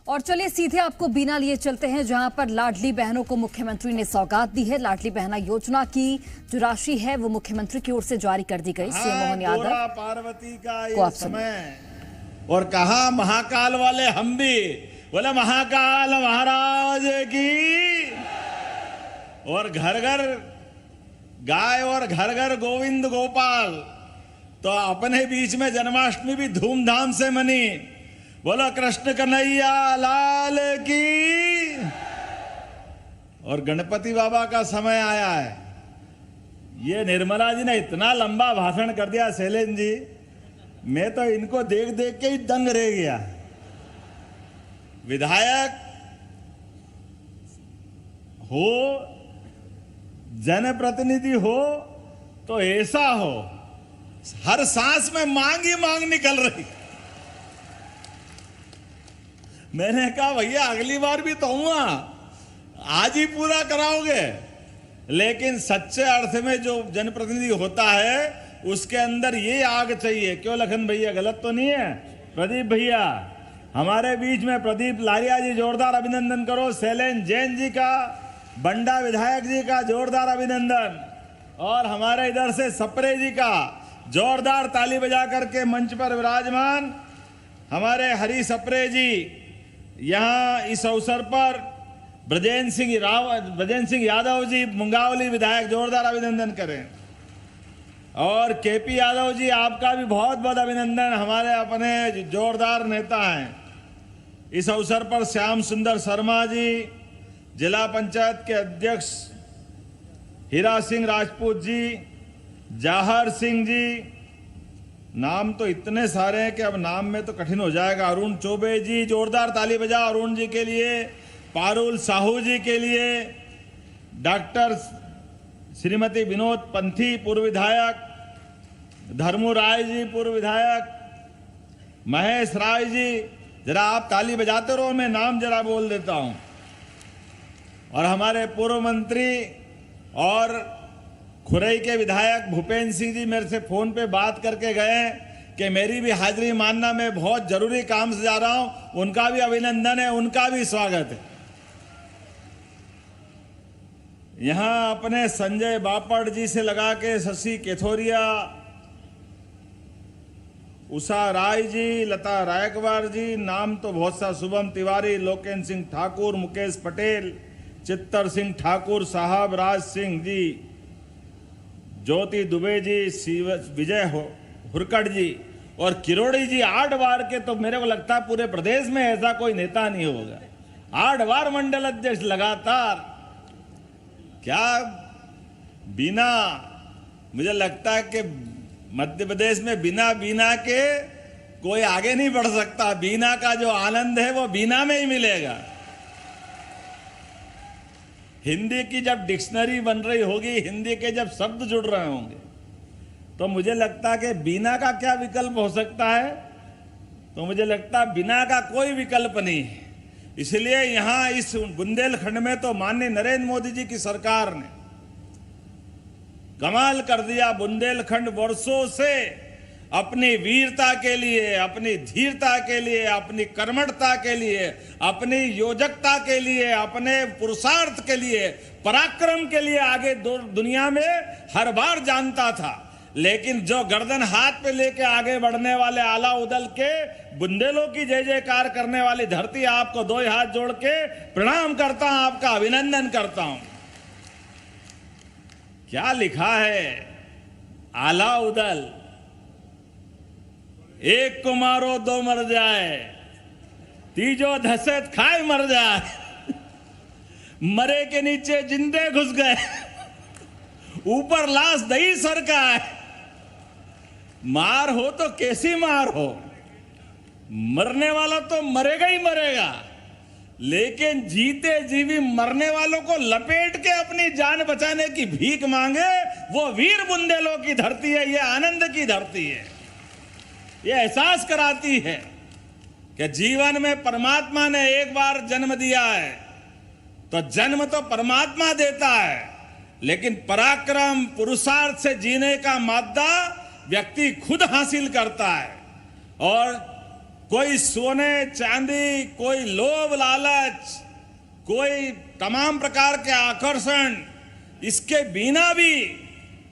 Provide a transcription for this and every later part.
और चलिए सीधे आपको बीना लिए चलते हैं, जहां पर लाडली बहनों को मुख्यमंत्री ने सौगात दी है। लाडली बहना योजना की जो राशि है वो मुख्यमंत्री की ओर से जारी कर दी गई। सीएम मोहन यादव पार्वती का ये समय और कहा महाकाल वाले हम भी बोले महाकाल महाराज की, और घर घर गाय और घर घर गोविंद गोपाल। तो अपने बीच में जन्माष्टमी भी धूमधाम से मनी। बोलो कृष्ण कन्हैया लाल की। और गणपति बाबा का समय आया है। ये निर्मला जी ने इतना लंबा भाषण कर दिया शैलेंद्र जी, मैं तो इनको देख देख के ही दंग रह गया। विधायक हो, जनप्रतिनिधि हो तो ऐसा हो, हर सांस में मांग ही मांग निकल रही। मैंने कहा भैया अगली बार भी तो हुआ, आज ही पूरा कराओगे। लेकिन सच्चे अर्थ में जो जनप्रतिनिधि होता है उसके अंदर ये आग चाहिए। क्यों लखन भैया, गलत तो नहीं है? प्रदीप भैया हमारे बीच में, प्रदीप लारिया जी जोरदार अभिनंदन करो। शैलेंद्र जैन जी का, बंडा विधायक जी का जोरदार अभिनंदन, और हमारे इधर से सप्रे जी का जोरदार ताली बजा करके मंच पर विराजमान हमारे हरी सप्रे जी। यहाँ इस अवसर पर ब्रजेंद्र सिंह यादव जी मुंगावली विधायक, जोरदार अभिनंदन करें। और केपी यादव जी आपका भी बहुत बहुत अभिनंदन, हमारे अपने जोरदार नेता हैं। इस अवसर पर श्याम सुंदर शर्मा जी, जिला पंचायत के अध्यक्ष हीरा सिंह राजपूत जी, जाहर सिंह जी, नाम तो इतने सारे हैं कि अब नाम में तो कठिन हो जाएगा। अरुण चौबे जी, जोरदार ताली बजा अरुण जी के लिए। पारुल साहू जी के लिए। डॉक्टर श्रीमती विनोद पंथी पूर्व विधायक, धर्मू राय जी पूर्व विधायक, महेश राय जी, जरा आप ताली बजाते रहो, मैं नाम जरा बोल देता हूं। और हमारे पूर्व मंत्री और खुरई के विधायक भूपेंद्र सिंह जी मेरे से फोन पे बात करके गए कि मेरी भी हाजिरी मानना, मैं बहुत जरूरी काम से जा रहा हूं। उनका भी अभिनंदन है, उनका भी स्वागत है। यहां अपने संजय बापड़ जी से लगा के शशि केथोरिया, उषा राय जी, लता रायकवार जी, नाम तो बहुत सा, शुभम तिवारी, लोकेन सिंह ठाकुर, मुकेश पटेल, चित्तर सिंह ठाकुर साहब, राज सिंह जी, ज्योति दुबे जी, विजय हुरकड़ जी और किरोड़ी जी। 8 बार के, तो मेरे को लगता है पूरे प्रदेश में ऐसा कोई नेता नहीं होगा। 8 बार मंडल अध्यक्ष लगातार। क्या बिना, मुझे लगता है कि मध्य प्रदेश में बिना बीना के कोई आगे नहीं बढ़ सकता। बीना का जो आनंद है वो बीना में ही मिलेगा। हिंदी की जब डिक्शनरी बन रही होगी, हिंदी के जब शब्द जुड़ रहे होंगे, तो मुझे लगता है कि बीना का क्या विकल्प हो सकता है? तो मुझे लगता है बिना का कोई विकल्प नहीं है। इसलिए यहां इस बुंदेलखंड में तो माननीय नरेंद्र मोदी जी की सरकार ने कमाल कर दिया। बुंदेलखंड वर्षों से अपनी वीरता के लिए, अपनी धीरता के लिए, अपनी कर्मठता के लिए, अपनी योजकता के लिए, अपने पुरुषार्थ के लिए, पराक्रम के लिए आगे दुनिया में हर बार जानता था। लेकिन जो गर्दन हाथ पे लेके आगे बढ़ने वाले, आला उदल के बुंदेलों की जय जयकार करने वाली धरती, आपको 2 हाथ जोड़ के प्रणाम करता हूं, आपका अभिनंदन करता हूं। क्या लिखा है? आला उदल, एक को मारो 2 मर जाए, तीजो धसे खाए मर जाए, मरे के नीचे जिंदे घुस गए, ऊपर लाश दही सरका है। मार हो तो कैसी मार हो, मरने वाला तो मरेगा ही मरेगा, लेकिन जीते जीवी मरने वालों को लपेट के अपनी जान बचाने की भीख मांगे, वो वीर बुंदेलों की धरती है, ये आनंद की धरती है। ये एहसास कराती है कि जीवन में परमात्मा ने एक बार जन्म दिया है तो जन्म तो परमात्मा देता है, लेकिन पराक्रम, पुरुषार्थ से जीने का मादा व्यक्ति खुद हासिल करता है। और कोई सोने चांदी, कोई लोभ लालच, कोई तमाम प्रकार के आकर्षण, इसके बिना भी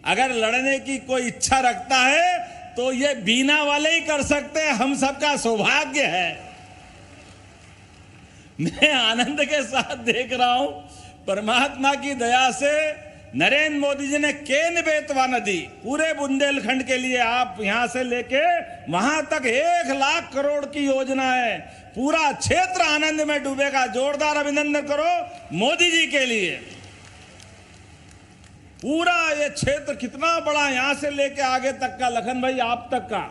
अगर लड़ने की कोई इच्छा रखता है तो ये बिना वाले ही कर सकते हैं। हम सबका सौभाग्य है। मैं आनंद के साथ देख रहा हूं, परमात्मा की दया से नरेंद्र मोदी जी ने केन बेतवा नदी पूरे बुंदेलखंड के लिए, आप यहां से लेके वहां तक 1 लाख करोड़ की योजना है। पूरा क्षेत्र आनंद में डूबेगा। जोरदार अभिनंदन करो मोदी जी के लिए। पूरा ये क्षेत्र कितना बड़ा, यहां से लेके आगे तक का, लखन भाई आप तक का,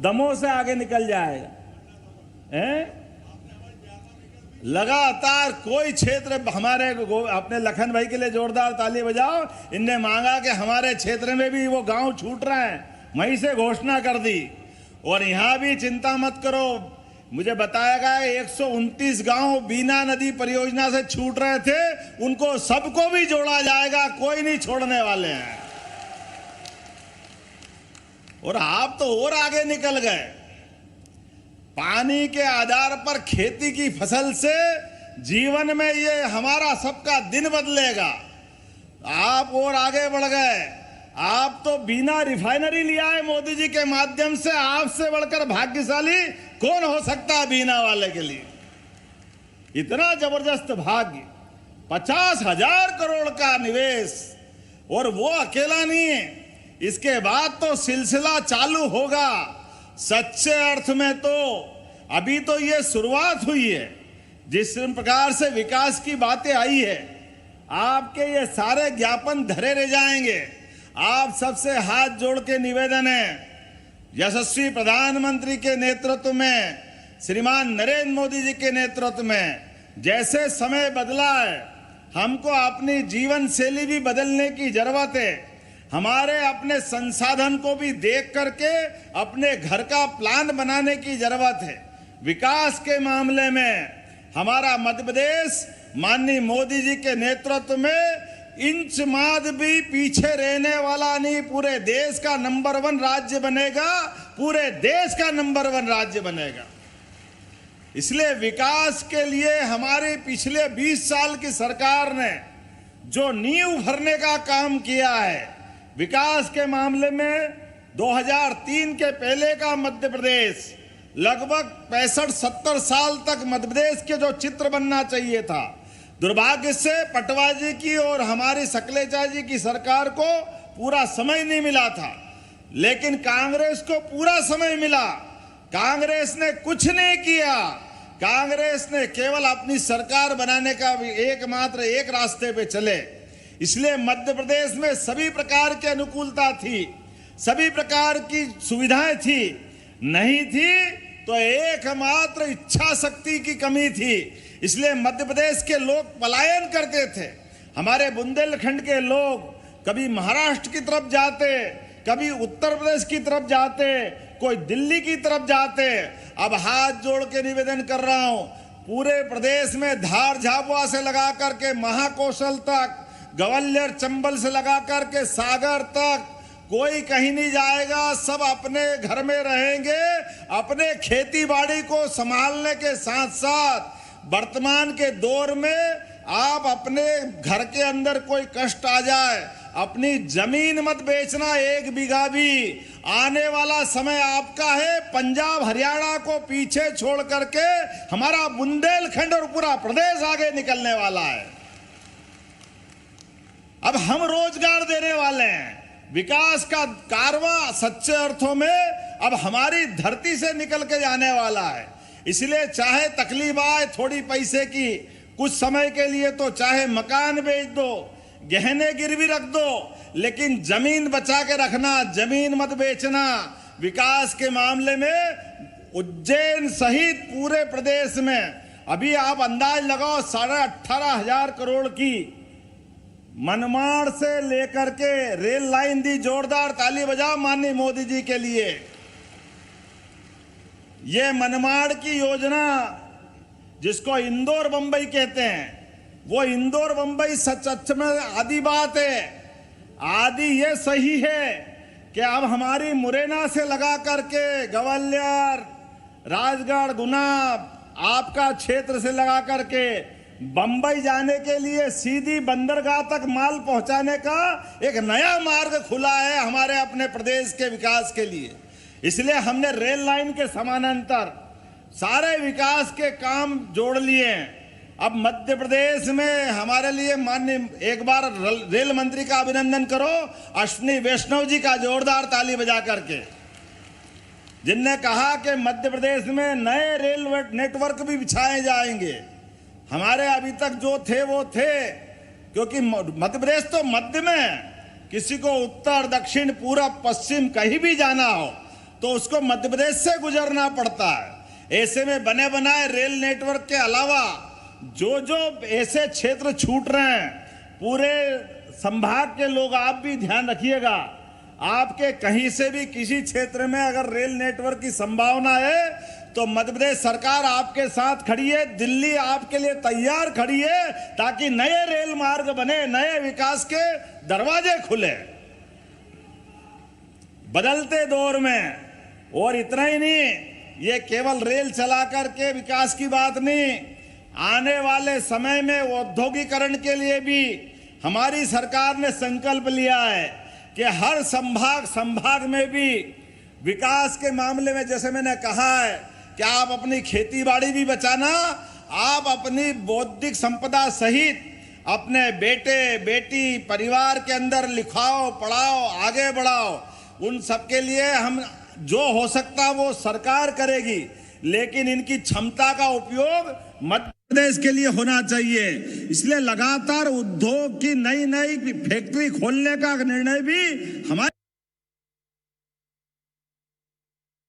दमोह से आगे निकल जाएगा। हैं? लगातार कोई क्षेत्र हमारे, अपने लखन भाई के लिए जोरदार ताली बजाओ। इनने मांगा कि हमारे क्षेत्र में भी वो गांव छूट रहे हैं, वहीं से घोषणा कर दी। और यहां भी चिंता मत करो, मुझे बताया गया 129 गांव बीना नदी परियोजना से छूट रहे थे, उनको सबको भी जोड़ा जाएगा, कोई नहीं छोड़ने वाले हैं। और आप तो और आगे निकल गए। पानी के आधार पर खेती की फसल से जीवन में ये हमारा सबका दिन बदलेगा। आप और आगे बढ़ गए। आप तो बिना रिफाइनरी लिया है मोदी जी के माध्यम से। आपसे बढ़कर भाग्यशाली कौन हो सकता है बीना वाले के लिए? इतना जबरदस्त भाग्य, 50,000 करोड़ का निवेश, और वो अकेला नहीं है, इसके बाद तो सिलसिला चालू होगा। सच्चे अर्थ में तो अभी तो ये शुरुआत हुई है। जिस प्रकार से विकास की बातें आई है, आपके ये सारे ज्ञापन धरे रह जाएंगे। आप सबसे हाथ जोड़ के निवेदन है, यशस्वी प्रधानमंत्री के नेतृत्व में, श्रीमान नरेंद्र मोदी जी के नेतृत्व में जैसे समय बदला है, हमको अपनी जीवन शैली भी बदलने की जरूरत है। हमारे अपने संसाधन को भी देख करके अपने घर का प्लान बनाने की जरूरत है। विकास के मामले में हमारा मध्य प्रदेश माननीय मोदी जी के नेतृत्व में इंच माद भी पीछे रहने वाला नहीं, पूरे देश का नंबर 1 राज्य बनेगा, पूरे देश का नंबर 1 राज्य बनेगा। इसलिए विकास के लिए हमारे पिछले 20 साल की सरकार ने जो नींव भरने का काम किया है, विकास के मामले में 2003 के पहले का मध्य प्रदेश लगभग 65-70 साल तक मध्य प्रदेश के जो चित्र बनना चाहिए था, दुर्भाग्य से पटवा जी की और हमारी सकलेचा जी की सरकार को पूरा समय नहीं मिला था। लेकिन कांग्रेस को पूरा समय मिला। कांग्रेस ने कुछ नहीं किया। कांग्रेस ने केवल अपनी सरकार बनाने का एकमात्र एक रास्ते पे चले। इसलिए मध्य प्रदेश में सभी प्रकार की अनुकूलता थी, सभी प्रकार की सुविधाएं थी। नहीं थी तो एकमात्र इच्छा शक्ति की कमी थी। इसलिए मध्य प्रदेश के लोग पलायन करते थे। हमारे बुंदेलखंड के लोग कभी महाराष्ट्र की तरफ जाते, कभी उत्तर प्रदेश की तरफ जाते, कोई दिल्ली की तरफ जाते। अब हाथ जोड़ के निवेदन कर रहा हूं, पूरे प्रदेश में धार झाबुआ से लगा करके महाकौशल तक, ग्वालियर चंबल से लगा करके सागर तक, कोई कहीं नहीं जाएगा। सब अपने घर में रहेंगे। अपने खेती बाड़ी को संभालने के साथ साथ वर्तमान के दौर में आप अपने घर के अंदर कोई कष्ट आ जाए, अपनी जमीन मत बेचना 1 बीघा भी। आने वाला समय आपका है। पंजाब हरियाणा को पीछे छोड़ करके हमारा बुंदेलखंड और पूरा प्रदेश आगे निकलने वाला है। अब हम रोजगार देने वाले हैं। विकास का कारवां सच्चे अर्थों में अब हमारी धरती से निकल के जाने वाला है। इसलिए चाहे तकलीफ आए थोड़ी पैसे की कुछ समय के लिए, तो चाहे मकान बेच दो, गहने गिरवी रख दो, लेकिन जमीन बचा के रखना, जमीन मत बेचना। विकास के मामले में उज्जैन सहित पूरे प्रदेश में अभी आप अंदाज लगाओ 18,500 करोड़ की मनमाड़ से लेकर के रेल लाइन दी। जोरदार ताली बजाओ माननीय मोदी जी के लिए। ये मनमाड़ की योजना जिसको इंदौर बंबई कहते हैं, वो इंदौर बंबई सच में आधी बात है। आधी ये सही है कि अब हमारी मुरैना से लगा करके ग्वालियर राजगढ़, गुना आपका क्षेत्र से लगा करके बंबई जाने के लिए सीधी बंदरगाह तक माल पहुंचाने का एक नया मार्ग खुला है हमारे अपने प्रदेश के विकास के लिए। इसलिए हमने रेल लाइन के समानांतर सारे विकास के काम जोड़ लिए। अब मध्य प्रदेश में हमारे लिए माननीय, एक बार रेल मंत्री का अभिनंदन करो, अश्विनी वैष्णव जी का जोरदार ताली बजा करके, जिनने कहा कि मध्य प्रदेश में नए रेल नेटवर्क भी बिछाए जाएंगे। हमारे अभी तक जो थे वो थे, क्योंकि मध्य प्रदेश तो मध्य में, किसी को उत्तर, दक्षिण, पूरब, पश्चिम कहीं भी जाना हो तो उसको मध्य प्रदेश से गुजरना पड़ता है। ऐसे में बने बनाए रेल नेटवर्क के अलावा जो ऐसे क्षेत्र छूट रहे हैं, पूरे संभाग के लोग आप भी ध्यान रखिएगा, आपके कहीं से भी किसी क्षेत्र में अगर रेल नेटवर्क की संभावना है तो मध्य प्रदेश सरकार आपके साथ खड़ी है, दिल्ली आपके लिए तैयार खड़ी है, ताकि नए रेल मार्ग बने, नए विकास के दरवाजे खुले बदलते दौर में। और इतना ही नहीं, ये केवल रेल चला करके विकास की बात नहीं, आने वाले समय में औद्योगिकरण के लिए भी हमारी सरकार ने संकल्प लिया है कि हर संभाग में भी विकास के मामले में, जैसे मैंने कहा है कि आप अपनी खेती बाड़ी भी बचाना, आप अपनी बौद्धिक संपदा सहित अपने बेटे बेटी परिवार के अंदर लिखाओ, पढ़ाओ, आगे बढ़ाओ। उन सबके लिए हम जो हो सकता वो सरकार करेगी, लेकिन इनकी क्षमता का उपयोग मध्य प्रदेश के लिए होना चाहिए। इसलिए लगातार उद्योग की नई नई फैक्ट्री खोलने का निर्णय भी हमारे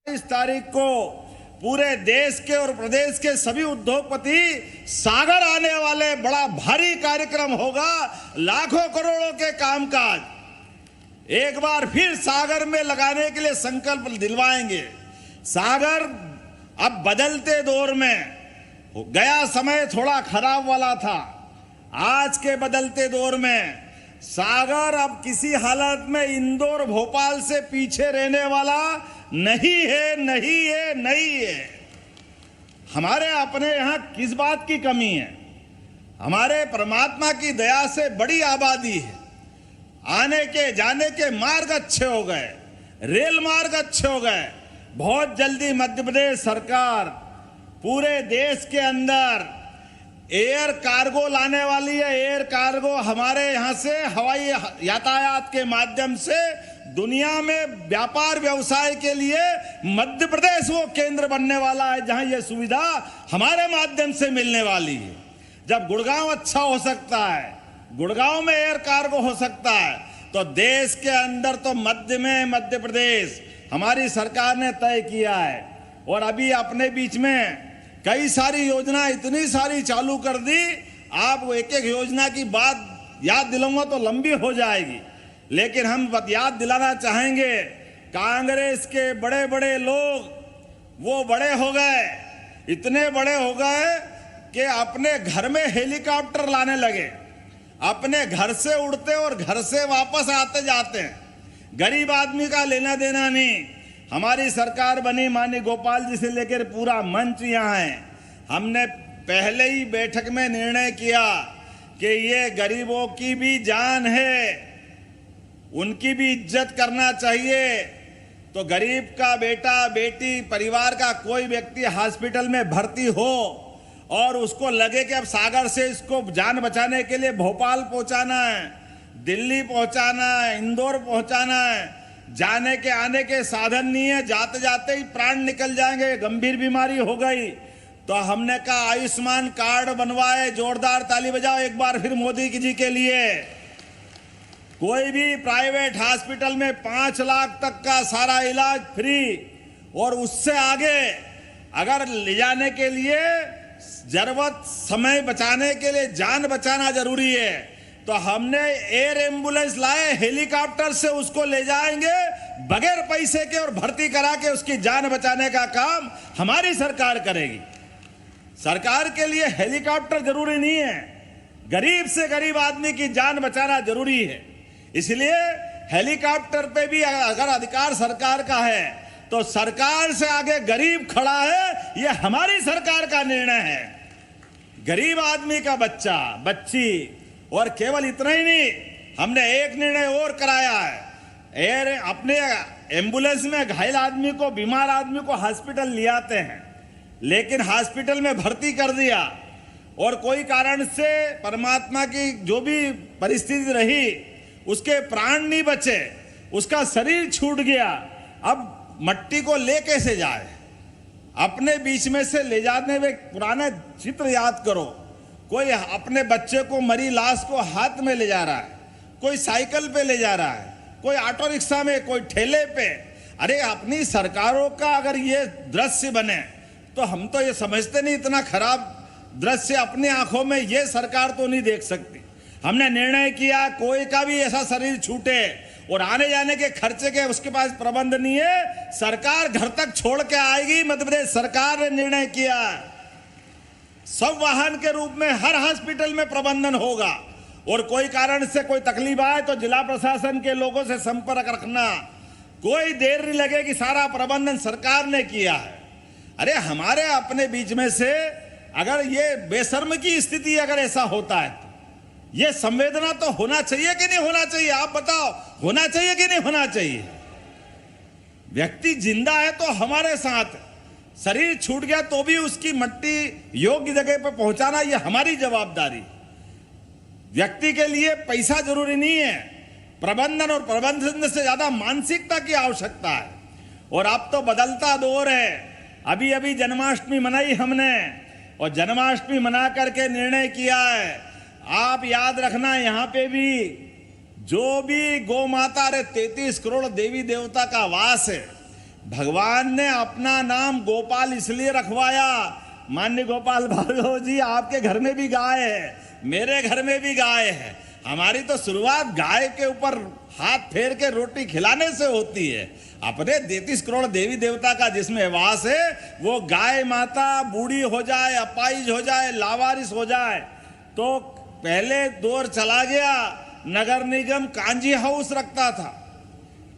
इस तारीख को पूरे देश के और प्रदेश के सभी उद्योगपति, सागर आने वाले बड़ा भारी कार्यक्रम होगा, लाखों करोड़ों के कामकाज एक बार फिर सागर में लगाने के लिए संकल्प दिलवाएंगे। सागर अब बदलते दौर में, गया समय थोड़ा खराब वाला था, आज के बदलते दौर में सागर अब किसी हालत में इंदौर, भोपाल से पीछे रहने वाला नहीं है, नहीं है, नहीं है। हमारे अपने यहाँ किस बात की कमी है? हमारे परमात्मा की दया से बड़ी आबादी है, आने के जाने के मार्ग अच्छे हो गए, रेल मार्ग अच्छे हो गए। बहुत जल्दी मध्य प्रदेश सरकार पूरे देश के अंदर एयर कार्गो लाने वाली है। एयर कार्गो हमारे यहाँ से हवाई यातायात के माध्यम से दुनिया में व्यापार व्यवसाय के लिए मध्य प्रदेश वो केंद्र बनने वाला है जहां ये सुविधा हमारे माध्यम से मिलने वाली है। जब गुड़गांव अच्छा हो सकता है, गुड़गांव में एयर कार्गो हो सकता है, तो देश के अंदर तो मध्य में मध्य प्रदेश हमारी सरकार ने तय किया है। और अभी अपने बीच में कई सारी योजना इतनी सारी चालू कर दी, आप एक एक योजना की बात याद दिलाऊंगा तो लंबी हो जाएगी, लेकिन हम याद दिलाना चाहेंगे। कांग्रेस के बड़े बड़े लोग वो बड़े हो गए, इतने बड़े हो गए कि अपने घर में हेलीकॉप्टर लाने लगे, अपने घर से उड़ते और घर से वापस आते जाते हैं। गरीब आदमी का लेना देना नहीं। हमारी सरकार बनी, माननीय गोपाल जी से लेकर पूरा मंच यहाँ है। हमने पहले ही बैठक में निर्णय किया कि ये गरीबों की भी जान है, उनकी भी इज्जत करना चाहिए। तो गरीब का बेटा बेटी परिवार का कोई व्यक्ति हॉस्पिटल में भर्ती हो और उसको लगे कि अब सागर से इसको जान बचाने के लिए भोपाल पहुंचाना है, दिल्ली पहुंचाना है, इंदौर पहुंचाना है, जाने के आने के साधन नहीं है, जाते जाते ही प्राण निकल जाएंगे, गंभीर बीमारी हो गई, तो हमने कहा आयुष्मान कार्ड बनवाए। जोरदार ताली बजाओ एक बार फिर मोदी जी के लिए। कोई भी प्राइवेट हॉस्पिटल में 5 लाख तक का सारा इलाज फ्री, और उससे आगे अगर ले जाने के लिए जरूरत समय बचाने के लिए जान बचाना जरूरी है, तो हमने एयर एम्बुलेंस लाए, हेलीकॉप्टर से उसको ले जाएंगे बगैर पैसे के और भर्ती करा के उसकी जान बचाने का काम हमारी सरकार करेगी। सरकार के लिए हेलीकॉप्टर जरूरी नहीं है, गरीब से गरीब आदमी की जान बचाना जरूरी है। इसलिए हेलीकॉप्टर पे भी अगर अधिकार सरकार का है तो सरकार से आगे गरीब खड़ा है, ये हमारी सरकार का निर्णय है। गरीब आदमी का बच्चा बच्ची, और केवल इतना ही नहीं, हमने एक निर्णय और कराया है। अपने एम्बुलेंस में घायल आदमी को, बीमार आदमी को हॉस्पिटल ले आते हैं, लेकिन हॉस्पिटल में भर्ती कर दिया और कोई कारण से परमात्मा की जो भी परिस्थिति रही, उसके प्राण नहीं बचे, उसका शरीर छूट गया। अब मट्टी को ले कैसे जाए? अपने बीच में से ले जाने में पुराने चित्र याद करो। कोई अपने बच्चे को, मरी लाश को हाथ में ले जा रहा है, कोई साइकिल पे ले जा रहा है, कोई ऑटो रिक्शा में, कोई ठेले पे। अरे अपनी सरकारों का अगर ये दृश्य बने तो हम तो ये समझते नहीं, इतना खराब दृश्य अपनी आंखों में ये सरकार तो नहीं देख सकती। हमने निर्णय किया कोई का भी ऐसा शरीर छूटे और आने जाने के खर्चे के उसके पास प्रबंध नहीं है, सरकार घर तक छोड़ के आएगी। मध्य प्रदेश सरकार ने निर्णय किया सब वाहन के रूप में हर हॉस्पिटल में प्रबंधन होगा, और कोई कारण से कोई तकलीफ आए तो जिला प्रशासन के लोगों से संपर्क रखना, कोई देर नहीं लगेगी, सारा प्रबंधन सरकार ने किया है। अरे हमारे अपने बीच में से अगर ये बेशर्म की स्थिति अगर ऐसा होता है, ये संवेदना तो होना चाहिए कि नहीं होना चाहिए? आप बताओ, होना चाहिए कि नहीं होना चाहिए? व्यक्ति जिंदा है तो हमारे साथ, शरीर छूट गया तो भी उसकी मट्टी योग्य जगह पर पहुंचाना ये हमारी जवाबदारी। व्यक्ति के लिए पैसा जरूरी नहीं है, प्रबंधन और प्रबंधन से ज्यादा मानसिकता की आवश्यकता है। और अब तो बदलता दौर है। अभी अभी जन्माष्टमी मनाई हमने, और जन्माष्टमी मना करके निर्णय किया है, आप याद रखना यहाँ पे भी जो भी गौ माता, रे 33 करोड़ देवी देवता का वास है। भगवान ने अपना नाम गोपाल इसलिए रखवाया, माननीय गोपाल भार्गव जी, आपके घर में भी गाय है, मेरे घर में भी गाय है। हमारी तो शुरुआत गाय के ऊपर हाथ फेर के रोटी खिलाने से होती है। अपने 33 करोड़ देवी देवता का जिसमें वास है, वो गाय माता बूढ़ी हो जाए, अपाइज हो जाए, लावारिस हो जाए, तो पहले दौर चला गया, नगर निगम कांजी हाउस रखता था,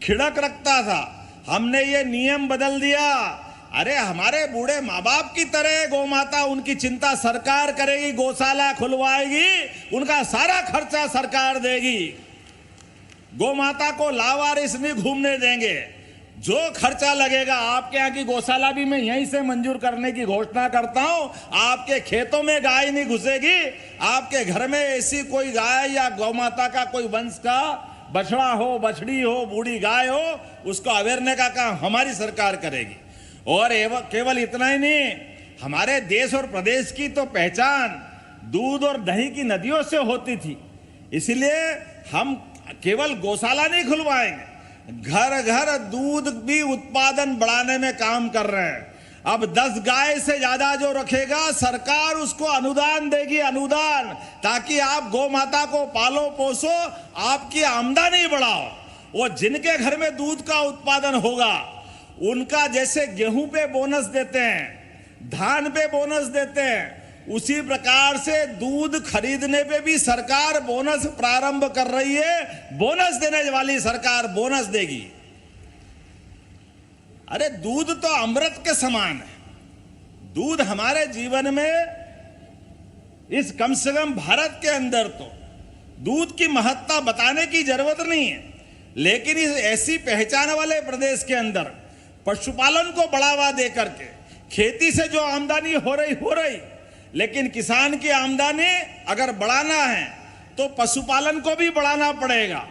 खिड़क रखता था। हमने ये नियम बदल दिया। अरे हमारे बूढ़े माँ बाप की तरह गौ माता, उनकी चिंता सरकार करेगी, गौशाला खुलवाएगी, उनका सारा खर्चा सरकार देगी। गौ माता को लावारिस नहीं घूमने देंगे। जो खर्चा लगेगा, आपके यहाँ की गौशाला भी मैं यहीं से मंजूर करने की घोषणा करता हूं। आपके खेतों में गाय नहीं घुसेगी, आपके घर में ऐसी कोई गाय या गौ माता का कोई वंश का बछड़ा हो, बछड़ी हो, बूढ़ी गाय हो, उसको अवेरने का काम हमारी सरकार करेगी। और केवल इतना ही नहीं, हमारे देश और प्रदेश की तो पहचान दूध और दही की नदियों से होती थी, इसलिए हम केवल गौशाला नहीं खुलवाएंगे, घर घर दूध भी उत्पादन बढ़ाने में काम कर रहे हैं। अब 10 गाय से ज्यादा जो रखेगा, सरकार उसको अनुदान देगी, अनुदान, ताकि आप गौ माता को पालो पोसो, आपकी आमदनी बढ़ाओ। वो जिनके घर में दूध का उत्पादन होगा, उनका जैसे गेहूं पे बोनस देते हैं, धान पे बोनस देते हैं, उसी प्रकार से दूध खरीदने पे भी सरकार बोनस प्रारंभ कर रही है। बोनस देने वाली सरकार बोनस देगी। अरे दूध तो अमृत के समान है। दूध हमारे जीवन में, इस कम से कम भारत के अंदर तो दूध की महत्ता बताने की जरूरत नहीं है, लेकिन इस ऐसी पहचान वाले प्रदेश के अंदर पशुपालन को बढ़ावा दे करके, खेती से जो आमदनी हो रही, लेकिन किसान की आमदनी अगर बढ़ाना है तो पशुपालन को भी बढ़ाना पड़ेगा।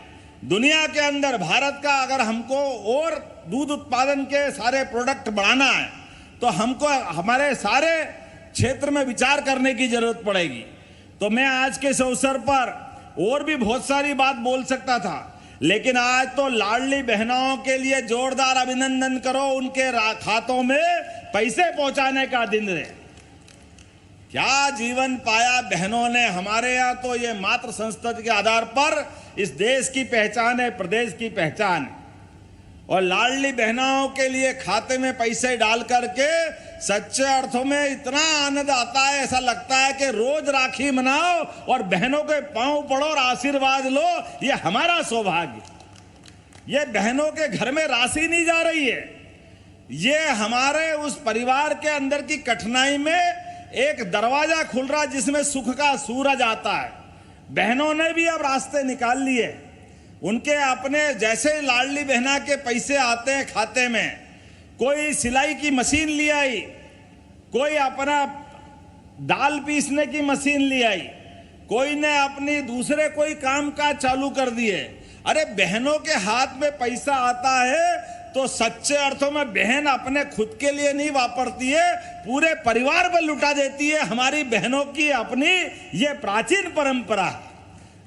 दुनिया के अंदर भारत का अगर हमको और दूध उत्पादन के सारे प्रोडक्ट बढ़ाना है, तो हमको हमारे सारे क्षेत्र में विचार करने की जरूरत पड़ेगी। तो मैं आज के इस अवसर पर और भी बहुत सारी बात बोल सकता था, लेकिन आज तो लाडली बहनों के लिए जोरदार अभिनंदन करो, उनके खातों में पैसे पहुंचाने का दिन है। क्या जीवन पाया बहनों ने हमारे यहाँ। तो ये मातृ संस्कृति के आधार पर इस देश की पहचान है, प्रदेश की पहचान है। और लाडली बहनों के लिए खाते में पैसे डाल करके सच्चे अर्थों में इतना आनंद आता है, ऐसा लगता है कि रोज राखी मनाओ और बहनों के पांव पड़ो और आशीर्वाद लो। ये हमारा सौभाग्य। ये बहनों के घर में राशि नहीं जा रही है, ये हमारे उस परिवार के अंदर की कठिनाई में एक दरवाजा खुल रहा जिसमें सुख का सूरज आता है। बहनों ने भी अब रास्ते निकाल लिए। उनके अपने जैसे लाडली बहना के पैसे आते हैं खाते में, कोई सिलाई की मशीन ले आई, कोई अपना दाल पीसने की मशीन ले आई, कोई ने अपनी दूसरे कोई काम काज चालू कर दिए। अरे बहनों के हाथ में पैसा आता है तो सच्चे अर्थों में बहन अपने खुद के लिए नहीं वापरती है, पूरे परिवार पर लुटा देती है। हमारी बहनों की अपनी ये प्राचीन परंपरा,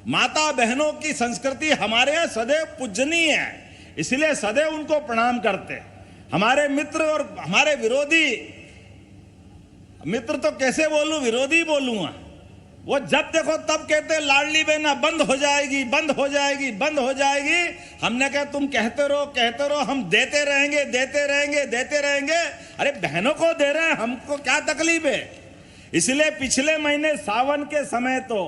माता बहनों की संस्कृति हमारे यहाँ सदैव पूजनीय है, इसलिए सदैव उनको प्रणाम करते। हमारे मित्र और हमारे विरोधी, मित्र तो कैसे बोलूं, विरोधी बोलूंगा, वो जब देखो तब कहते लाडली बहना बंद हो जाएगी, बंद हो जाएगी, बंद हो जाएगी। हमने कहा तुम कहते रहो, हम देते रहेंगे, देते रहेंगे, देते रहेंगे। अरे बहनों को दे रहे हैं, हमको क्या तकलीफ है। इसलिए पिछले महीने सावन के समय तो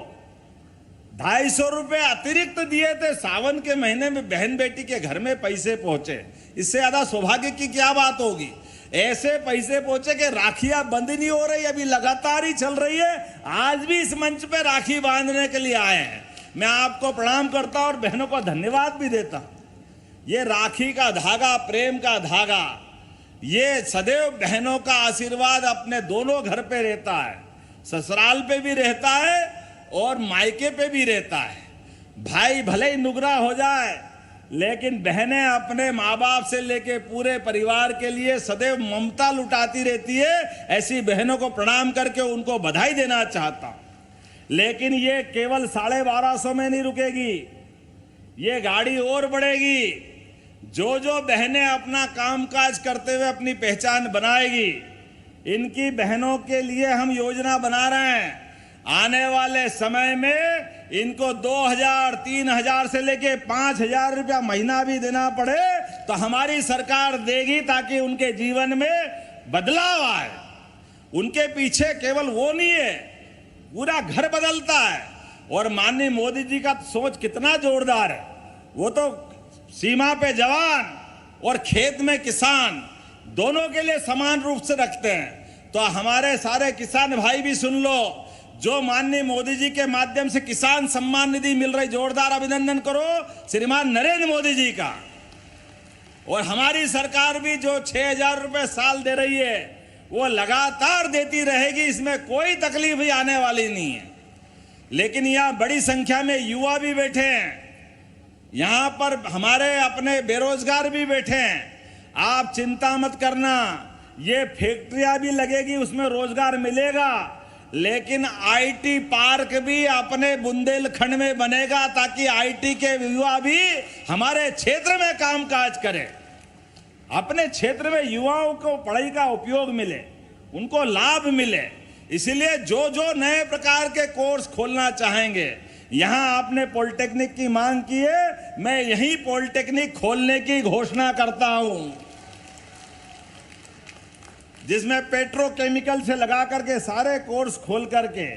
250 रुपए अतिरिक्त दिए थे। सावन के महीने में बहन बेटी के घर में पैसे पहुंचे, इससे ज्यादा सौभाग्य की क्या बात होगी। ऐसे पैसे पहुंचे कि राखियां बंद नहीं हो रही, अभी लगातार ही चल रही है। आज भी इस मंच पे राखी बांधने के लिए आए हैं। मैं आपको प्रणाम करता और बहनों को धन्यवाद भी देता। ये राखी का धागा, प्रेम का धागा, ये सदैव बहनों का आशीर्वाद अपने दोनों घर पे रहता है, ससुराल पे भी रहता है और मायके पे भी रहता है। भाई भले ही नुगरा हो जाए, लेकिन बहनें अपने माँ बाप से लेके पूरे परिवार के लिए सदैव ममता लुटाती रहती है। ऐसी बहनों को प्रणाम करके उनको बधाई देना चाहता हूं। लेकिन ये केवल 1250 में नहीं रुकेगी, ये गाड़ी और बढ़ेगी। जो जो बहनें अपना कामकाज करते हुए अपनी पहचान बनाएगी, इनकी बहनों के लिए हम योजना बना रहे हैं। आने वाले समय में इनको 2000, 3000 से लेके 5000 रुपया महीना भी देना पड़े तो हमारी सरकार देगी, ताकि उनके जीवन में बदलाव आए। उनके पीछे केवल वो नहीं है, पूरा घर बदलता है। और माननीय मोदी जी का सोच कितना जोरदार है। वो तो सीमा पे जवान और खेत में किसान दोनों के लिए समान रूप से रखते हैं। तो हमारे सारे किसान भाई भी सुन लो, जो माननीय मोदी जी के माध्यम से किसान सम्मान निधि मिल रही, जोरदार अभिनंदन करो श्रीमान नरेंद्र मोदी जी का। और हमारी सरकार भी जो 6000 रुपए साल दे रही है, वो लगातार देती रहेगी, इसमें कोई तकलीफ भी आने वाली नहीं है। लेकिन यहाँ बड़ी संख्या में युवा भी बैठे हैं, यहाँ पर हमारे अपने बेरोजगार भी बैठे हैं। आप चिंता मत करना, ये फैक्ट्रियां भी लगेगी, उसमें रोजगार मिलेगा। लेकिन आईटी पार्क भी अपने बुंदेलखंड में बनेगा, ताकि आईटी के युवा भी हमारे क्षेत्र में कामकाज करें। अपने क्षेत्र में युवाओं को पढ़ाई का उपयोग मिले, उनको लाभ मिले। इसलिए जो जो नए प्रकार के कोर्स खोलना चाहेंगे, यहां आपने पॉलिटेक्निक की मांग की है, मैं यही पॉलिटेक्निक खोलने की घोषणा करता हूं, जिसमें पेट्रोकेमिकल से लगा करके सारे कोर्स खोल करके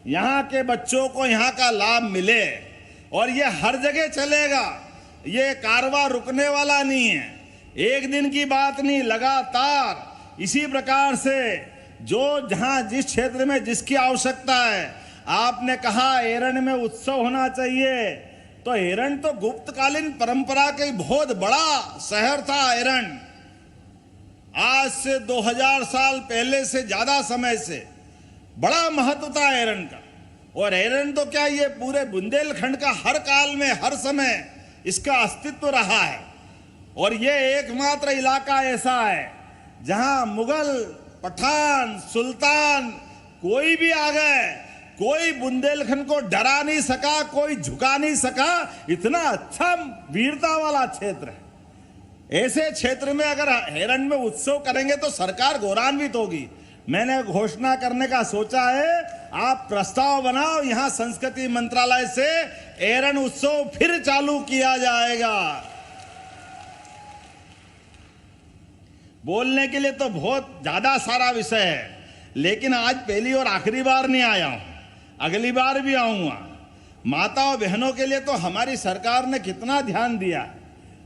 यहाँ के बच्चों को यहाँ का लाभ मिले। और ये हर जगह चलेगा, ये कारवां रुकने वाला नहीं है, एक दिन की बात नहीं, लगातार इसी प्रकार से जो जहाँ जिस क्षेत्र में जिसकी आवश्यकता है। आपने कहा एरन में उत्सव होना चाहिए, तो एरन तो गुप्तकालीन परंपरा का बहुत बड़ा शहर था। एरन आज से 2000 साल पहले से ज्यादा समय से बड़ा महत्व था एरन का। और एरन तो क्या, ये पूरे बुंदेलखंड का हर काल में हर समय इसका अस्तित्व रहा है। और ये एकमात्र इलाका ऐसा है जहां मुगल, पठान, सुल्तान कोई भी आ गए, कोई बुंदेलखंड को डरा नहीं सका, कोई झुका नहीं सका। इतना अच्छा वीरता वाला क्षेत्र है। ऐसे क्षेत्र में अगर एरन में उत्सव करेंगे तो सरकार गौरवान्वित होगी। मैंने घोषणा करने का सोचा है, आप प्रस्ताव बनाओ, यहां संस्कृति मंत्रालय से एरन उत्सव फिर चालू किया जाएगा। बोलने के लिए तो बहुत ज्यादा सारा विषय है, लेकिन आज पहली और आखिरी बार नहीं आया हूं, अगली बार भी आऊंगा। माता और बहनों के लिए तो हमारी सरकार ने कितना ध्यान दिया।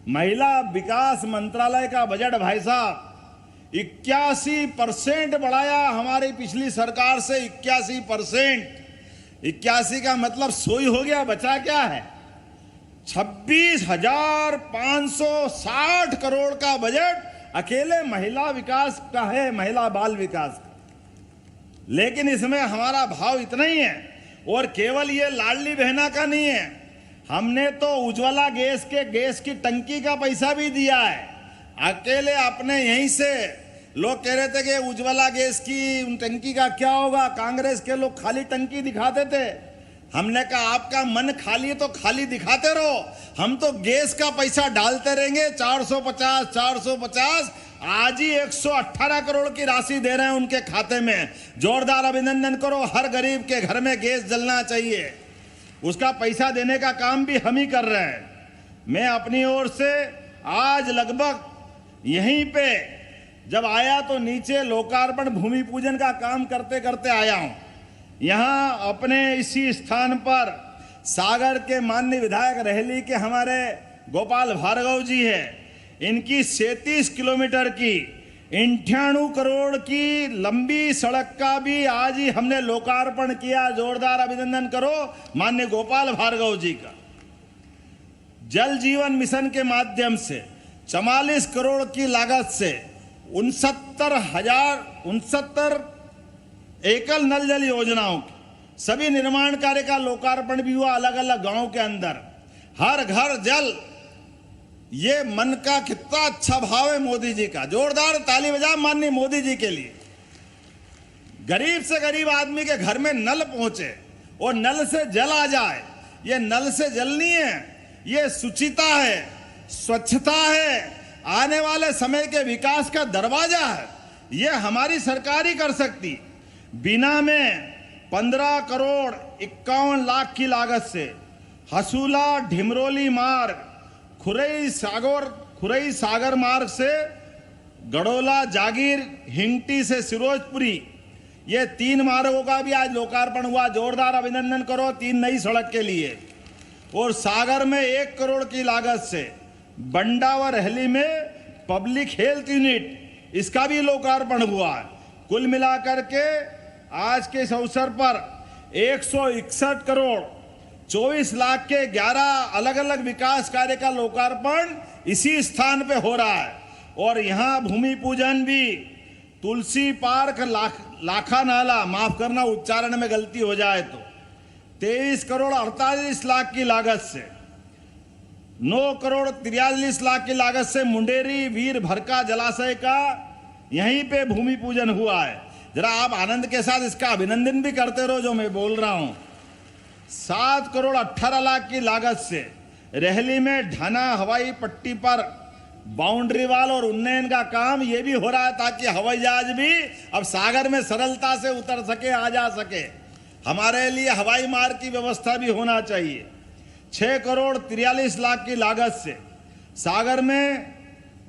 महिला विकास मंत्रालय का बजट भाई साहब 81% बढ़ाया हमारी पिछली सरकार से। 81%। 81 का मतलब सोई हो गया, बचा क्या है? 26,560 करोड़ का बजट अकेले महिला विकास का है, महिला बाल विकास का। लेकिन इसमें हमारा भाव इतना ही है। और केवल ये लाडली बहना का नहीं है, हमने तो उज्ज्वला गैस की टंकी का पैसा भी दिया है। अकेले अपने यहीं से लोग कह रहे थे कि उज्ज्वला गैस की टंकी का क्या होगा, कांग्रेस के लोग खाली टंकी दिखाते थे। हमने कहा आपका मन खाली है तो खाली दिखाते रहो, हम तो गैस का पैसा डालते रहेंगे। 450 आज ही 118 करोड़ की राशि दे रहे हैं उनके खाते में। जोरदार अभिनंदन करो। हर गरीब के घर में गैस जलना चाहिए, उसका पैसा देने का काम भी हम ही कर रहे हैं। मैं अपनी ओर से आज लगभग यहीं पे जब आया तो नीचे लोकार्पण भूमि पूजन का काम करते करते आया हूं। यहां अपने इसी स्थान पर सागर के माननीय विधायक रहली के हमारे गोपाल भार्गव जी हैं। इनकी 37 किलोमीटर की 98 करोड़ की लंबी सड़क का भी आज ही हमने लोकार्पण किया। जोरदार अभिनंदन करो माननीय गोपाल भार्गव जी का। जल जीवन मिशन के माध्यम से 44 करोड़ की लागत से 69 एकल नल जल योजनाओं की सभी निर्माण कार्य का लोकार्पण भी हुआ अलग अलग गांव के अंदर। हर घर जल, ये मन का कितना अच्छा भाव है मोदी जी का। जोरदार ताली बजा माननीय मोदी जी के लिए। गरीब से गरीब आदमी के घर में नल पहुंचे और नल से जल आ जाए। ये नल से जल नहीं है, ये शुचिता है, स्वच्छता है, आने वाले समय के विकास का दरवाजा है। ये हमारी सरकार ही कर सकती। बीना में 15 करोड़ 51 लाख की लागत से हसूला ढिमरोली मार्ग, खुरई सागर मार्ग से गड़ोला जागीर, हिंगटी से सिरोजपुरी, ये 3 मार्गों का भी आज लोकार्पण हुआ। जोरदार अभिनंदन करो 3 नई सड़क के लिए। और सागर में 1 करोड़ की लागत से बंडा व रहली में पब्लिक हेल्थ यूनिट, इसका भी लोकार्पण हुआ है। कुल मिलाकर के आज के इस अवसर पर 161 करोड़ 24 लाख के 11 अलग अलग विकास कार्य का लोकार्पण इसी स्थान पे हो रहा है। और यहाँ भूमि पूजन भी तुलसी पार्क लाखा नाला, माफ करना उच्चारण में गलती हो जाए तो, 23 करोड़ 48 लाख की लागत से, 9 करोड़ 43 लाख की लागत से मुंडेरी वीर भरका जलाशय का यहीं पे भूमि पूजन हुआ है। जरा आप आनंद के साथ इसका अभिनंदन भी करते रहो जो मैं बोल रहा हूं। 7 करोड़ 18 लाख की लागत से रहली में ढाना हवाई पट्टी पर बाउंड्री वाल और उन्नयन का काम ये भी हो रहा है ताकि हवाई जहाज भी अब सागर में सरलता से उतर सके, आ जा सके। हमारे लिए हवाई मार्ग की व्यवस्था भी होना चाहिए। 6 करोड़ 43 लाख की लागत से सागर में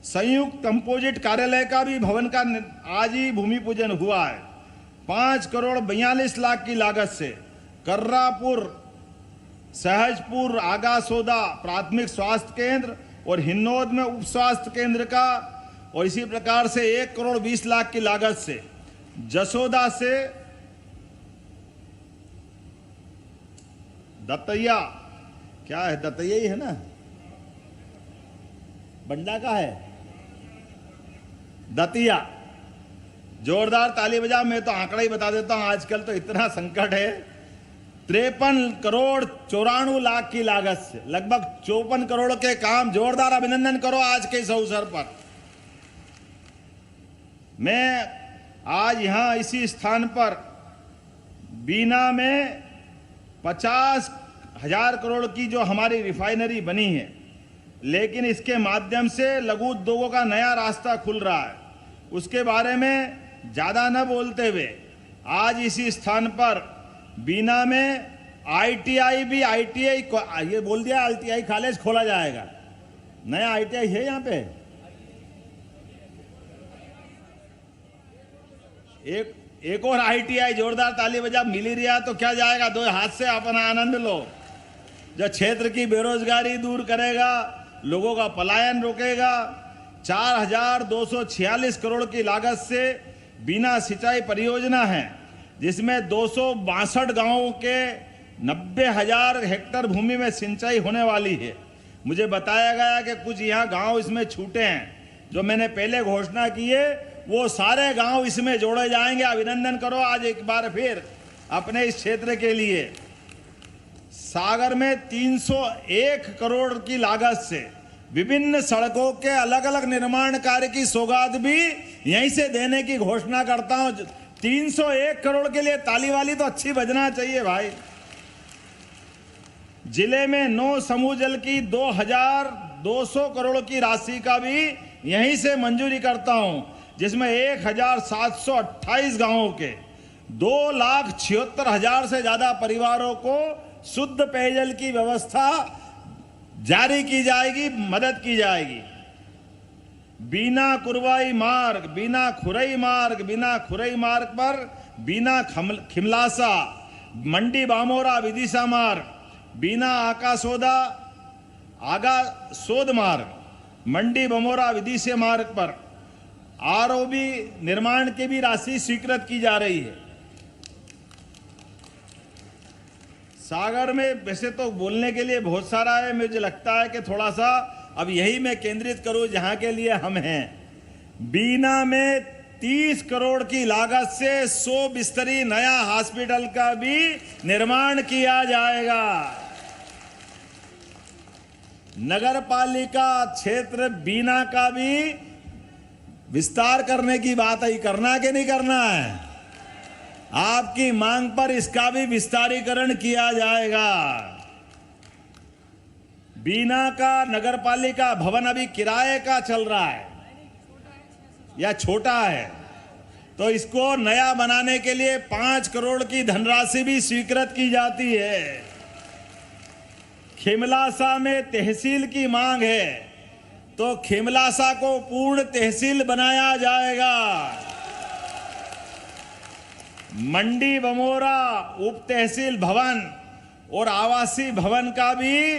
संयुक्त कंपोजिट कार्यालय का भी भवन का आज ही भूमि पूजन हुआ है। 5 करोड़ 42 लाख की लागत से कर्रापुर सहजपुर आगासोदा प्राथमिक स्वास्थ्य केंद्र और हिन्नौद में उप स्वास्थ्य केंद्र का, और इसी प्रकार से 1 करोड़ 20 लाख की लागत से जसोदा से दतैया, क्या है दतैया ही है ना, बंडा का है दतिया। जोरदार ताली बजा। मैं तो आंकड़ा ही बता देता हूं, आजकल तो इतना संकट है। 53 करोड़ 94 लाख की लागत से लगभग 54 करोड़ के काम। जोरदार अभिनंदन करो आज के इस अवसर पर। मैं आज यहां इसी स्थान पर बीना में 50,000 करोड़ की जो हमारी रिफाइनरी बनी है, लेकिन इसके माध्यम से लघु उद्योगों का नया रास्ता खुल रहा है। उसके बारे में ज्यादा न बोलते हुए आज इसी स्थान पर बीना में आईटीआई भी, आईटीआई ये बोल दिया, आईटीआई कॉलेज खोला जाएगा। नया आईटीआई है यहाँ पे। एक और आईटीआई। जोरदार ताली बजा। मिल ही रहा तो क्या जाएगा, 2 हाथ से अपना आनंद लो। जो क्षेत्र की बेरोजगारी दूर करेगा, लोगों का पलायन रोकेगा, 4,246 करोड़ की लागत से बीना सिंचाई परियोजना है, जिसमें 262 गांवों के 90,000 हेक्टेयर भूमि में सिंचाई होने वाली है। मुझे बताया गया कि कुछ यहाँ गांव इसमें छूटे हैं, जो मैंने पहले घोषणा की है, वो सारे गांव इसमें जोड़े जाएंगे। अभिनंदन करो आज एक बार फिर अपने इस क्षेत्र के लिए। सागर में 301 करोड़ की लागत से विभिन्न सड़कों के अलग अलग निर्माण कार्य की सौगात भी यहीं से देने की घोषणा करता हूं। 301 करोड़ के लिए ताली वाली तो अच्छी बजना चाहिए भाई। जिले में 9 समूह जल की 2,200 करोड़ की राशि का भी यहीं से मंजूरी करता हूं, जिसमें 1,728 गांवों के 2,76,000 से ज्यादा परिवारों को शुद्ध पेयजल की व्यवस्था जारी की जाएगी, मदद की जाएगी। बीना कुरवाई मार्ग, बीना खुरई मार्ग पर बीना खिमलासा, मंडी बामोरा विदिशा मार्ग, बीना आगासोद मार्ग, मंडी बमोरा विदिशा मार्ग पर आरओबी निर्माण की भी राशि स्वीकृत की जा रही है। सागर में वैसे तो बोलने के लिए बहुत सारा है, मुझे लगता है कि थोड़ा सा अब यही मैं केंद्रित करूं जहां के लिए हम हैं। बीना में 30 करोड़ की लागत से 100 बिस्तरी नया हॉस्पिटल का भी निर्माण किया जाएगा। नगर पालिका क्षेत्र बीना का भी विस्तार करने की बात है, करना कि नहीं करना है? आपकी मांग पर इसका भी विस्तारीकरण किया जाएगा। बीना का नगर पालिका भवन अभी किराए का चल रहा है या छोटा है, तो इसको नया बनाने के लिए 5 करोड़ की धनराशि भी स्वीकृत की जाती है। खिमलासा में तहसील की मांग है, तो खिमलासा को पूर्ण तहसील बनाया जाएगा। मंडी बमोरा उप तहसील भवन और आवासीय भवन का भी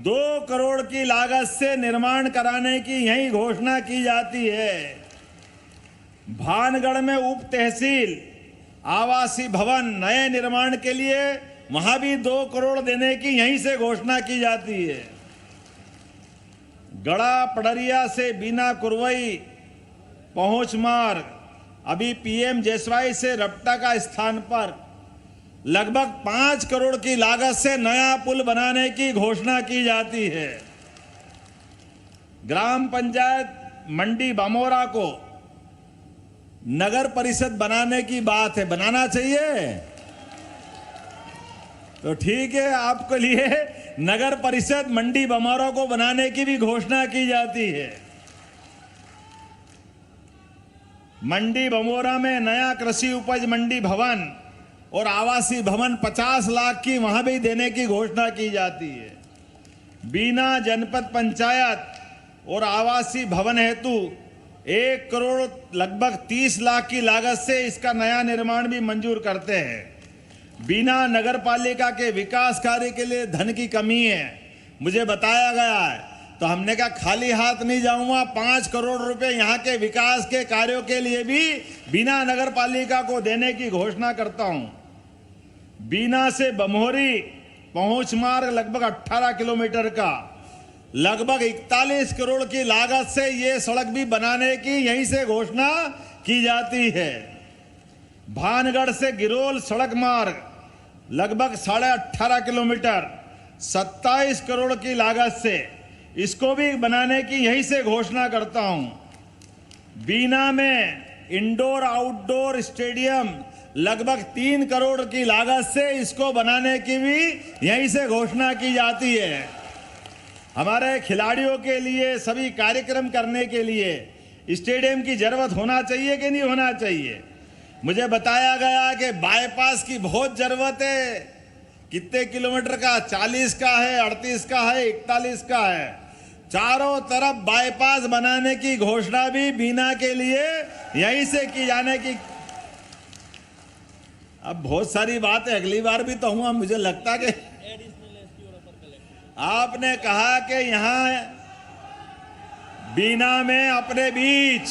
2 करोड़ की लागत से निर्माण कराने की यही घोषणा की जाती है। भानगढ़ में उप तहसील आवासीय भवन नए निर्माण के लिए वहां भी 2 करोड़ देने की यहीं से घोषणा की जाती है। गड़ा पडरिया से बीना कुरवई पहुंच मार्ग अभी पीएम जेसवाई से रपटा का स्थान पर लगभग 5 करोड़ की लागत से नया पुल बनाने की घोषणा की जाती है। ग्राम पंचायत मंडी बामोरा को नगर परिषद बनाने की बात है, बनाना चाहिए तो ठीक है, आपके लिए नगर परिषद मंडी बमोरा को बनाने की भी घोषणा की जाती है। मंडी बमोरा में नया कृषि उपज मंडी भवन और आवासीय भवन 50 लाख की वहां भी देने की घोषणा की जाती है। बीना जनपद पंचायत और आवासीय भवन हेतु 1 करोड़ लगभग 30 लाख की लागत से इसका नया निर्माण भी मंजूर करते हैं। बीना नगर पालिका के विकास कार्य के लिए धन की कमी है, मुझे बताया गया है, तो हमने कहा खाली हाथ नहीं जाऊंगा। 5 करोड़ रुपए यहाँ के विकास के कार्यों के लिए भी बीना नगर पालिका को देने की घोषणा करता हूं। बीना से बमोरी पहुंच मार्ग लगभग 18 किलोमीटर का लगभग 41 करोड़ की लागत से ये सड़क भी बनाने की यहीं से घोषणा की जाती है। भानगढ़ से गिरोल सड़क मार्ग लगभग 18.5 किलोमीटर 27 करोड़ की लागत से इसको भी बनाने की यहीं से घोषणा करता हूं। बीना में इंडोर आउटडोर स्टेडियम लगभग 3 करोड़ की लागत से इसको बनाने की भी यहीं से घोषणा की जाती है। हमारे खिलाड़ियों के लिए सभी कार्यक्रम करने के लिए स्टेडियम की जरूरत होना चाहिए कि नहीं होना चाहिए? मुझे बताया गया कि बाईपास की बहुत जरूरत है। कितने किलोमीटर का? 40 का है, 38 का है, 41 का है। चारों तरफ बाईपास बनाने की घोषणा भी बीना के लिए यहीं से की जाने की। अब बहुत सारी बातें अगली बार भी तो हुआ, मुझे लगता कि आपने कहा कि यहाँ बीना में अपने बीच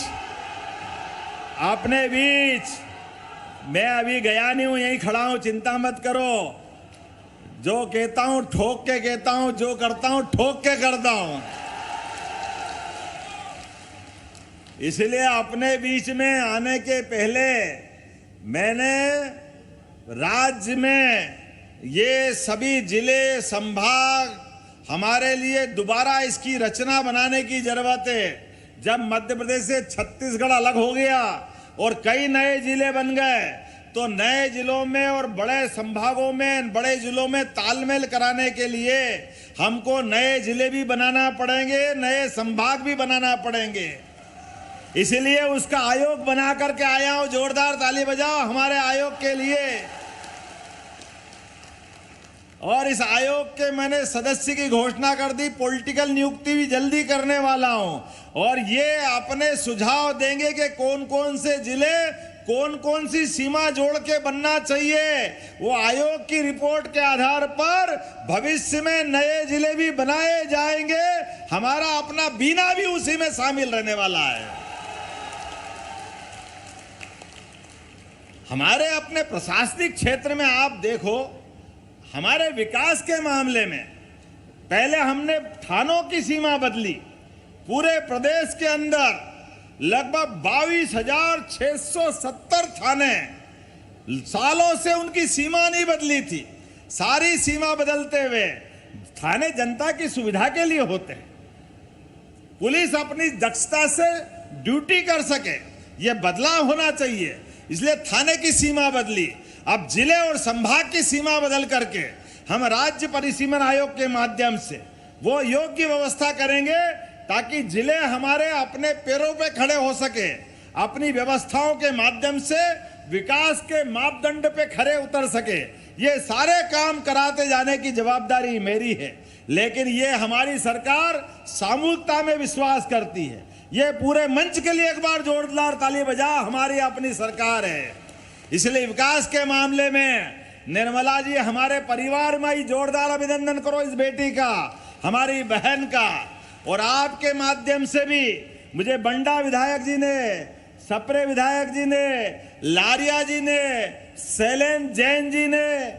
मैं अभी गया नहीं हूं, यहीं खड़ा हूं, चिंता मत करो। जो कहता हूं ठोक के कहता हूं, जो करता हूं ठोक के करता हूं। इसलिए अपने बीच में आने के पहले मैंने राज्य में ये सभी जिले संभाग हमारे लिए दोबारा इसकी रचना बनाने की जरूरत है। जब मध्य प्रदेश से छत्तीसगढ़ अलग हो गया और कई नए जिले बन गए, तो नए जिलों में और बड़े संभागों में, बड़े जिलों में तालमेल कराने के लिए हमको नए जिले भी बनाना पड़ेंगे, नए संभाग भी बनाना पड़ेंगे। इसलिए उसका आयोग बना करके आया हूं। जोरदार ताली बजाओ हमारे आयोग के लिए। और इस आयोग के मैंने सदस्य की घोषणा कर दी, पॉलिटिकल नियुक्ति भी जल्दी करने वाला हूं। और ये अपने सुझाव देंगे कि कौन कौन से जिले कौन कौन सी सीमा जोड़ के बनना चाहिए। वो आयोग की रिपोर्ट के आधार पर भविष्य में नए जिले भी बनाए जाएंगे। हमारा अपना बीना भी उसी में शामिल रहने वाला है। हमारे अपने प्रशासनिक क्षेत्र में आप देखो, हमारे विकास के मामले में पहले हमने थानों की सीमा बदली। पूरे प्रदेश के अंदर लगभग 22,670 थाने, सालों से उनकी सीमा नहीं बदली थी। सारी सीमा बदलते हुए थाने जनता की सुविधा के लिए होते हैं, पुलिस अपनी दक्षता से ड्यूटी कर सके, यह बदलाव होना चाहिए। इसलिए थाने की सीमा बदली। अब जिले और संभाग की सीमा बदल करके हम राज्य परिसीमन आयोग के माध्यम से वो योग्य व्यवस्था करेंगे ताकि जिले हमारे अपने पैरों पे खड़े हो सके, अपनी व्यवस्थाओं के माध्यम से विकास के मापदंड पे खड़े उतर सके। ये सारे काम कराते जाने की जवाबदारी मेरी है। लेकिन ये हमारी सरकार सामूहिकता में विश्वास करती है। ये पूरे मंच के लिए एक बार जोरदार ताली बजा, हमारी अपनी सरकार है। इसलिए विकास के मामले में निर्मला जी, हमारे परिवार में ही जोरदार अभिनंदन करो इस बेटी का, हमारी बहन का। और आपके माध्यम से भी मुझे बंडा विधायक जी ने, सप्रे विधायक जी ने, लारिया जी ने, शैलेंद्र जैन जी ने,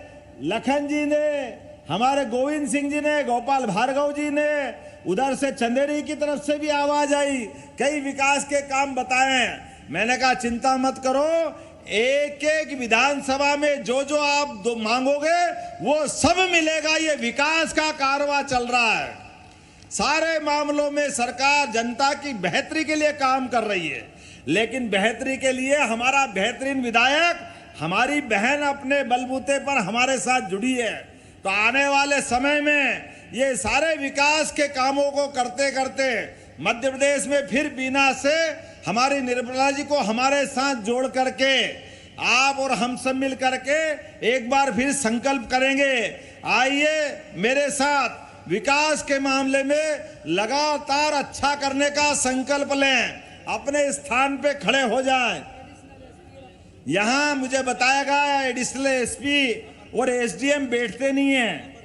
लखन जी ने, हमारे गोविंद सिंह जी ने, गोपाल भार्गव जी ने, उधर से चंदेरी की तरफ से भी आवाज आई, कई विकास के काम बताए। मैंने कहा चिंता मत करो, एक एक विधानसभा में जो जो आप मांगोगे वो सब मिलेगा। ये विकास का कारवां चल रहा है। सारे मामलों में सरकार जनता की बेहतरी के लिए काम कर रही है। लेकिन बेहतरी के लिए हमारा बेहतरीन विधायक, हमारी बहन अपने बलबूते पर हमारे साथ जुड़ी है। तो आने वाले समय में ये सारे विकास के कामों को करते करते मध्य प्रदेश में फिर बीना से हमारी निर्मला जी को हमारे साथ जोड़ करके आप और हम सब मिल करके एक बार फिर संकल्प करेंगे। आइए मेरे साथ विकास के मामले में लगातार अच्छा करने का संकल्प लें, अपने स्थान पे खड़े हो जाएं। यहां मुझे बताया गया एडिशनल एसपी और एसडीएम बैठते नहीं हैं।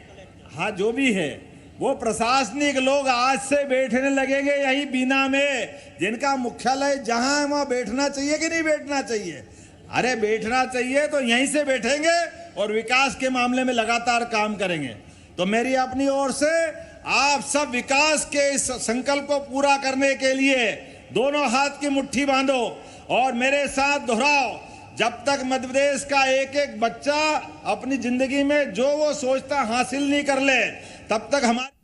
हाँ, जो भी है वो प्रशासनिक लोग आज से बैठने लगेंगे यही बीना में, जिनका मुख्यालय जहां है वहां बैठना चाहिए कि नहीं बैठना चाहिए? अरे बैठना चाहिए तो यहीं से बैठेंगे और विकास के मामले में लगातार काम करेंगे। तो मेरी अपनी ओर से आप सब विकास के इस संकल्प को पूरा करने के लिए दोनों हाथ की मुट्ठी बांधो और मेरे साथ दोहराओ, जब तक मध्य प्रदेश का एक एक बच्चा अपनी जिंदगी में जो वो सोचता हासिल नहीं कर ले, तब तक हमारे